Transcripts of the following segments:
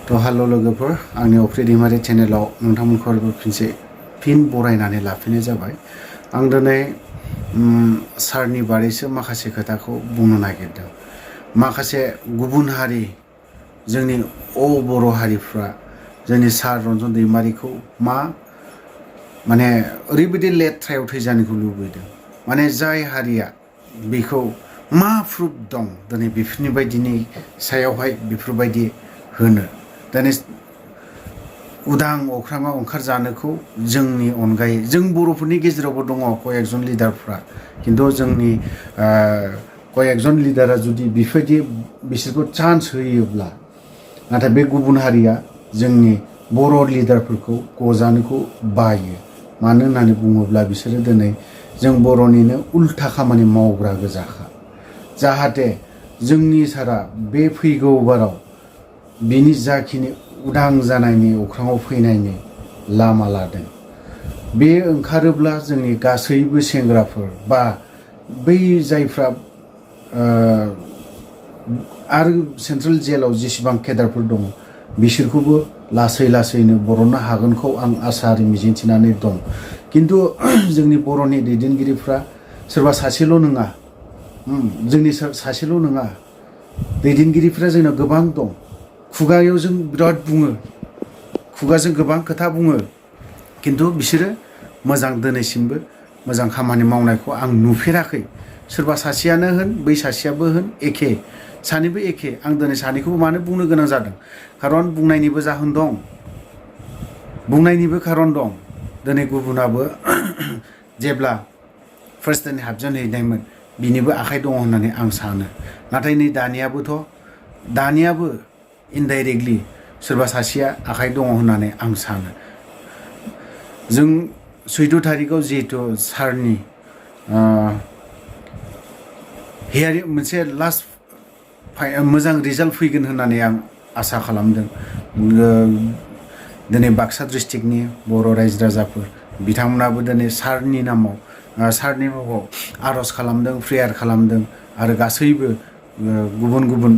तो हेलो लोगोफोर आंनि अफ्रिदिमारि चेनेलाव नोंथांमोनखौ फिन बरायनानै लाफिननाय जाबाय। आं दिनै सारनि बारैसो माखासे खोथाखौ बुंनो नागिरदों। माखासे गुबुन हारि जोंनि बर' हारिफ्रा जोंनि सार रन्जन दैमारिखौ माने ओरैबायदि लेथ्रायाव थैजानायखौ लुबैदों। माने जाय हारिया बेखौ मा प्रुफ दं दिनै बेफोरनि बायदिनि सायावहाय बेफोरबायदि होनो दिनै उदां अख्राङाव ओंखारजानोखौ जोंनि अनगायै जों बर'फोरनि गेजेरावबो दङ कयेकजन लिडारफ्रा, खिन्थु जोंनि कयेकजन लिडारा जुदि बेफोरबायदि बिसोरखौ चान्स होयोब्ला, नाथाय बे गुबुन हारिया जोंनि बर' लिडारफोरखौ गजानोखौ बायो। मानो होननानै बुङोब्ला बिसोरो दिनै जों बर'निनो उल्था खामानि मावग्रा गोजाखा। जाहाथे जोंनि सारा बे फैगौ बाराव बिनि जाखिनि उदां जानायनि अख्राङाव फैनायनि लामा लादों, बे ओंखारोब्ला जोंनि गासैबो सेंग्राफोर बा बै जायफ्रा आरो सेन्ट्रेल जेलाव जेसेबां केडारफोर दङ बिसोरखौबो लासै लासैनो बरननो हागोनखौ आं आसा आरो मिजिंथिनानै दं। खिन्थु जोंनि बर'नि दैदेनगिरिफ्रा सोरबा सासेल' नङा, जोंनि सासेल' नङा, दैदेनगिरिफ्रा जोंनाव गोबां दं। खुगायाव जों बिराद बुङो, खुगाजों गोबां खोथा बुङो, खिन्थु बिसोरो मोजां दिनैसिमबो मोजां खामानि मावनायखौ आं नुफेराखै। सोरबा सासेयानो होन बै सासेयाबो होन एखे, सानैबो एखे। आं दिनै सानैखौबो मानो बुंनो गोनां जादों, खारन बुंनायनिबो जाहोन दं, बुंनायनिबो खारन दं। दिनै गुबुनाबो जेब्ला फार्स्ट टाइम हाबजेनहैनायमोन बिनिबो आखाइ दङ होननानै आं सानो। नाथाय नै दानियाबो इनडाइरेक्टलि सोरबा सासेया आखाइ दङ होननानै आं सानो। जों 14 थारिखआव जिहेतु सारनि हियारिं मोनसे लास्ट मोजां रिजाल्ट फैगोन होननानै आं आसा खालामदों। दिनै बाक्सा डिस्ट्रिक्टनि बर' रायजो राजाफोर बिथांमोनाबो दिनै सारनि मुङाव आर'ज खालामदों, प्रेयार खालामदों, आरो गासैबो गुबुन गुबुन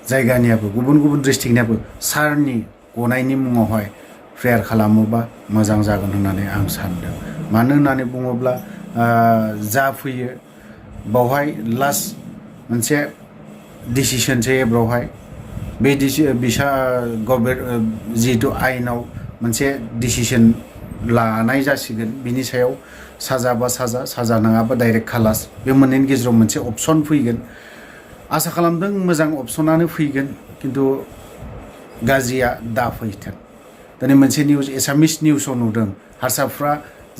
जायगानियाबो गुबुन गुबुन डिस्ट्रिक्टनियाबो सारनि गनायनि मुङावहाय प्रेयार खालामोबा मोजां जागोन होननानै आं सानदों। मानो होननानै बुङोब्ला जा फैयो बावहाय लास्ट मोनसे डिसिसनसो बेवहाय बे गभर्नमेन्ट जिहेतु आयेनाव मोनसे डिसिसन लानाय जासिगोन। बिनि सायाव साजा बा साजा नङाबा डाइरेक्ट खालास, बे मोननैनि गेजेराव मोनसे अपसन फैगोन। आसा खालामदों मोजां अपसनानो फैगोन, खिन्थु गाज्रिया दाफैथों। दिनै मोनसे निउस एसामिस निउसाव नुदों, हारसाफ्रा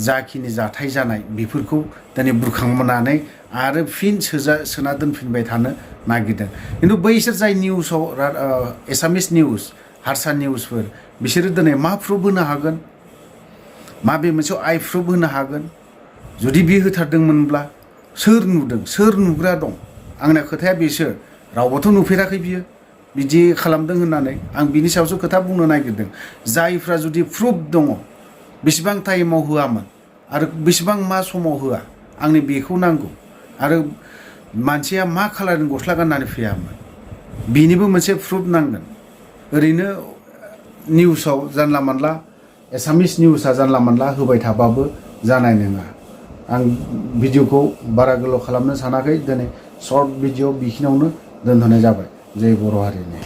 जाखिनि जाथाय जानाय बेफोरखौ दिनै बुरखांनानै आरो फिन सोना दोनफिनबाय थानो नागिरदों। खिन्थु बैसोर जाय निउसाव एसामिस निउस, हारसा निउसफोर, बिसोरो दिनै मा प्रुफ होनो हागोन, माबे मोनसेयाव आइ प्रुफ होनो हागोन? जुदि बे होथारदोंमोनब्ला सोर नुदों, सोर नुग्रा दं? आंना खोथाया बेसो, रावबोथ' नुफेराखै बियो बिदि खालामदों होननानै। आं बिनि सायावसो खोथा बुंनो नागिरदों। जायफ्रा जुदि प्रुफ दङ, बेसेबां टाइमाव होआमोन आरो बेसेबां मा समाव होआ, आंनो बेखौ नांगौ। आरो मानसिया मा खालारनि गस्ला गाननानै फैयामोन, बेनिबो मोनसे प्रुफ नांगोन। ओरैनो निउसाव जानला मानला एसामिस निउसआ जानला मानला होबाय थाबाबो जानाय नङा। आं भिडिअखौ बारा गोलाव खालामनो सानाखै, दिनै सर्ट भिडिअ बेखिनियावनो दोनथ'नाय जाबाय। जय बर' हारिनि।